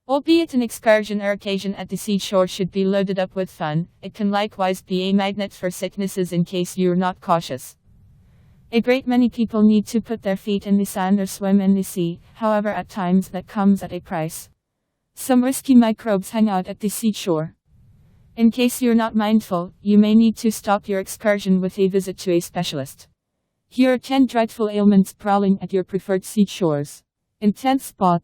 Albeit an excursion or occasion at the seashore should be loaded up with fun, it can likewise be a magnet for sicknesses in case you're not cautious. A great many people need to put their feet in the sand or swim in the sea, however at times that comes at a price. Some risky microbes hang out at the seashore. In case you're not mindful, you may need to stop your excursion with a visit to a specialist. Here are 10 dreadful ailments prowling at your preferred seashores. In 10th spot.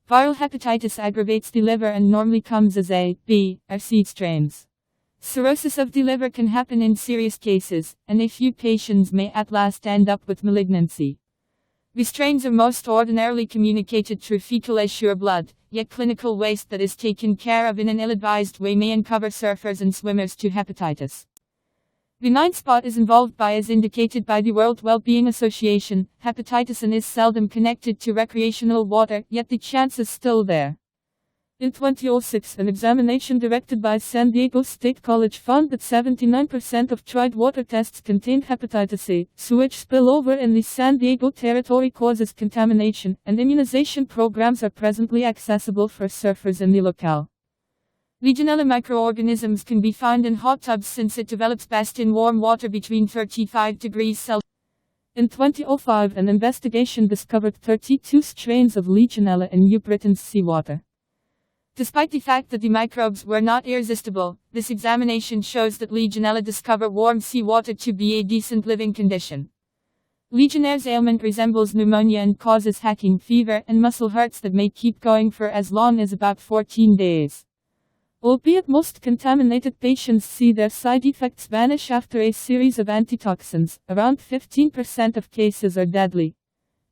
Viral hepatitis aggravates the liver and normally comes as A, B, or C strains. Cirrhosis of the liver can happen in serious cases, and a few patients may at last end up with malignancy. These strains are most ordinarily communicated through fecal tissue or blood, yet clinical waste that is taken care of in an ill-advised way may uncover surfers and swimmers to hepatitis. The 9th spot is involved by, as indicated by the World Well-Being Association, hepatitis and is seldom connected to recreational water, yet the chance is still there. In 2006, an examination directed by San Diego State College found that 79% of tried water tests contained hepatitis A. Sewage spillover in the San Diego territory causes contamination, and immunization programs are presently accessible for surfers in the locale. Legionella microorganisms can be found in hot tubs since it develops best in warm water between 35 degrees Celsius. In 2005, an investigation discovered 32 strains of Legionella in New Britain's seawater. Despite the fact that the microbes were not irresistible, this examination shows that Legionella discover warm seawater to be a decent living condition. Legionnaire's ailment resembles pneumonia and causes hacking, fever, and muscle hurts that may keep going for as long as about 14 days. Albeit most contaminated patients see their side effects vanish after a series of antitoxins, around 15% of cases are deadly.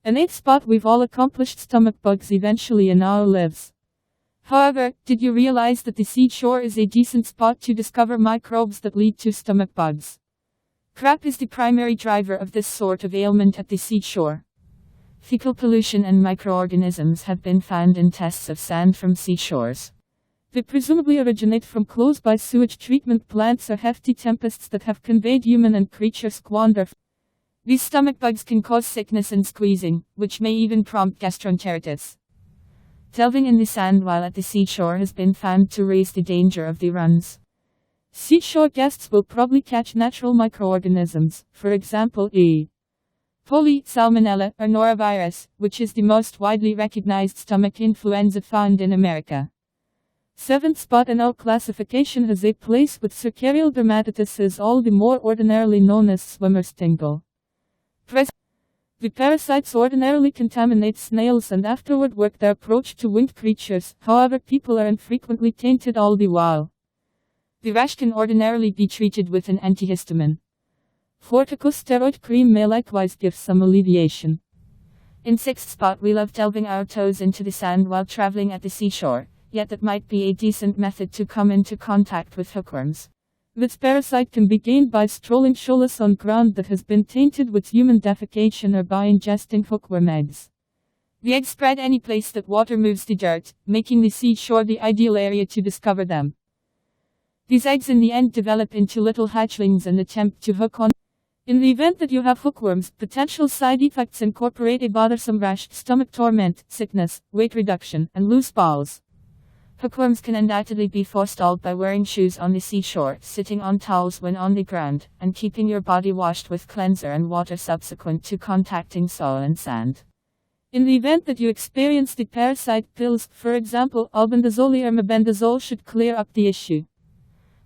An 8th spot: we've all accomplished stomach bugs eventually in our lives. However, did you realize that the seashore is a decent spot to discover microbes that lead to stomach bugs? Crap is the primary driver of this sort of ailment at the seashore. Fecal pollution and microorganisms have been found in tests of sand from seashores. They presumably originate from close-by sewage treatment plants or hefty tempests that have conveyed human and creature squander. These stomach bugs can cause sickness and squeezing, which may even prompt gastroenteritis. Delving in the sand while at the seashore has been found to raise the danger of the runs. Seashore guests will probably catch natural microorganisms, for example E. coli, salmonella, or norovirus, which is the most widely recognized stomach influenza found in America. 7th spot: in our classification has a place with cercarial dermatitis, is all the more ordinarily known as swimmer's tingle. The parasites ordinarily contaminate snails and afterward work their approach to winged creatures, however people are infrequently tainted all the while. The rash can ordinarily be treated with an antihistamine. Corticosteroid cream may likewise give some alleviation. In 6th spot: we love delving our toes into the sand while traveling at the seashore, yet that might be a decent method to come into contact with hookworms. This parasite can be gained by strolling shoeless on ground that has been tainted with human defecation or by ingesting hookworm eggs. The eggs spread any place that water moves the dirt, making the seashore the ideal area to discover them. These eggs in the end develop into little hatchlings and attempt to hook on. In the event that you have hookworms, potential side effects incorporate a bothersome rash, stomach torment, sickness, weight reduction, and loose bowels. Hookworms can undoubtedly be forestalled by wearing shoes on the seashore, sitting on towels when on the ground, and keeping your body washed with cleanser and water subsequent to contacting soil and sand. In the event that you experience the parasite, pills, for example albendazole or mebendazole, should clear up the issue.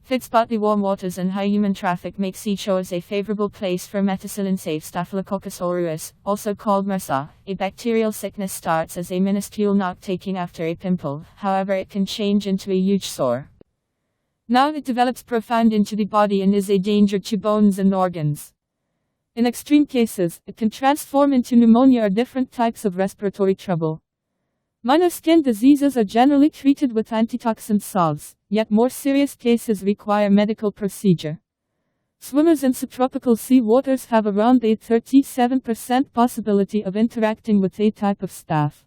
5th spot: the warm waters and high human traffic make seashores a favorable place for methicillin-safe Staphylococcus aureus, also called MRSA. A bacterial sickness starts as a minuscule knock-taking after a pimple, however it can change into a huge sore. Now it develops profound into the body and is a danger to bones and organs. In extreme cases, it can transform into pneumonia or different types of respiratory trouble. Minor skin diseases are generally treated with antitoxin salves, yet more serious cases require medical procedure. Swimmers in subtropical sea waters have around a 37% possibility of interacting with a type of staph.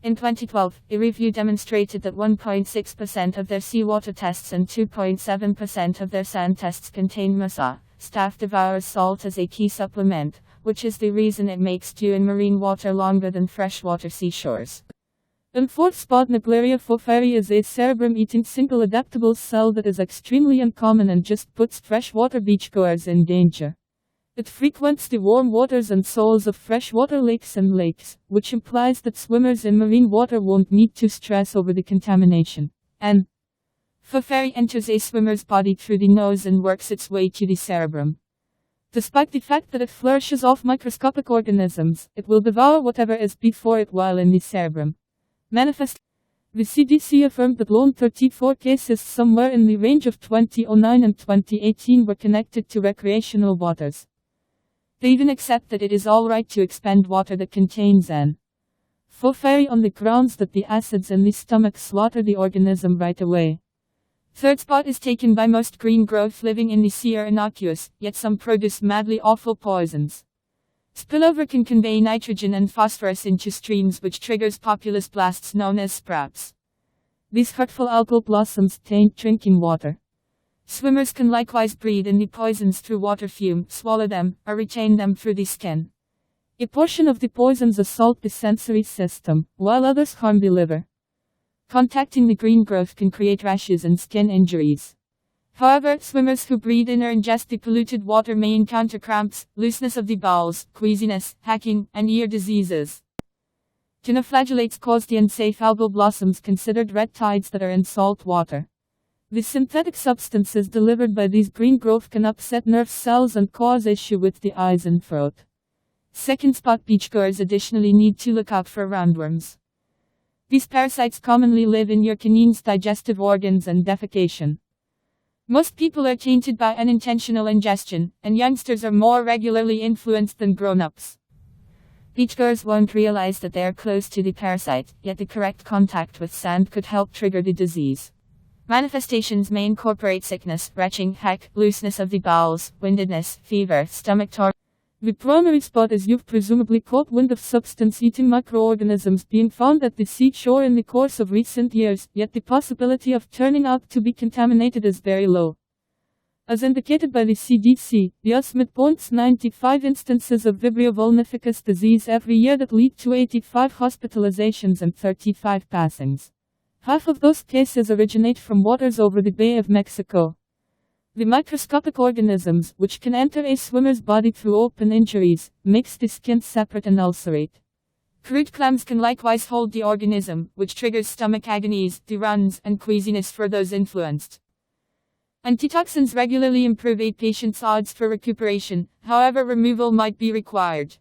In 2012, a review demonstrated that 1.6% of their seawater tests and 2.7% of their sand tests contained MRSA. Staph devours salt as a key supplement, which is the reason it makes stew in marine water longer than freshwater seashores. And fourth spot, Naegleria foferi is a cerebrum-eating single adaptable cell that is extremely uncommon and just puts freshwater beachgoers in danger. It frequents the warm waters and soils of freshwater lakes and lakes, which implies that swimmers in marine water won't need to stress over the contamination. And foferi enters a swimmer's body through the nose and works its way to the cerebrum. Despite the fact that it flourishes off microscopic organisms, it will devour whatever is before it while in the cerebrum. Manifest. The CDC affirmed that lone 34 cases somewhere in the range of 2009 and 2018 were connected to recreational waters. They even accept that it is alright to expend water that contains N. foferi on the grounds that the acids in the stomach slaughter the organism right away. Third spot is taken by most green growth living in the sea are innocuous, yet some produce madly awful poisons. Spillover can convey nitrogen and phosphorus into streams, which triggers populous blasts known as sprouts. These hurtful algal blossoms taint drinking water. Swimmers can likewise breathe in the poisons through water fume, swallow them, or retain them through the skin. A portion of the poisons assault the sensory system, while others harm the liver. Contacting the green growth can create rashes and skin injuries. However, swimmers who breathe in or ingest the polluted water may encounter cramps, looseness of the bowels, queasiness, hacking, and ear diseases. Dinoflagellates cause the unsafe algal blossoms considered red tides that are in salt water. The synthetic substances delivered by these green growth can upset nerve cells and cause issue with the eyes and throat. Second spot, beachgoers additionally need to look out for roundworms. These parasites commonly live in your canine's digestive organs and defecation. Most people are tainted by unintentional ingestion, and youngsters are more regularly influenced than grown-ups. Beachgoers won't realize that they are close to the parasite, yet the correct contact with sand could help trigger the disease. Manifestations may incorporate sickness, retching, hack, looseness of the bowels, windedness, fever, stomach torment. The primary spot is you've presumably caught wind of substance-eating microorganisms being found at the seashore in the course of recent years, yet the possibility of turning out to be contaminated is very low. As indicated by the CDC, the US midpoints 95 instances of Vibrio vulnificus disease every year that lead to 85 hospitalizations and 35 passings. Half of those cases originate from waters over the Bay of Mexico. The microscopic organisms, which can enter a swimmer's body through open injuries, makes the skin separate and ulcerate. Crude clams can likewise hold the organism, which triggers stomach agonies, deruns, and queasiness for those influenced. Antitoxins regularly improve a patient's odds for recuperation, however removal might be required.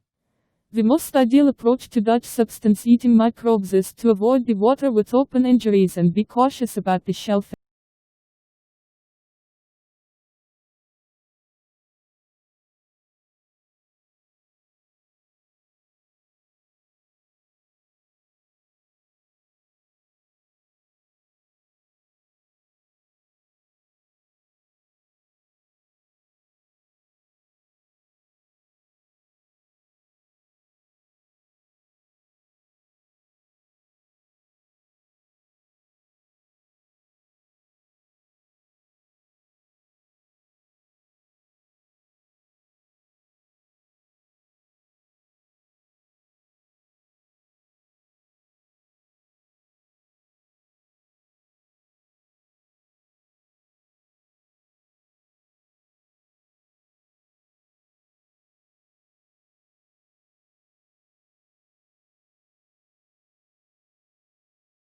The most ideal approach to dodge substance-eating microbes is to avoid the water with open injuries and be cautious about the shellfish.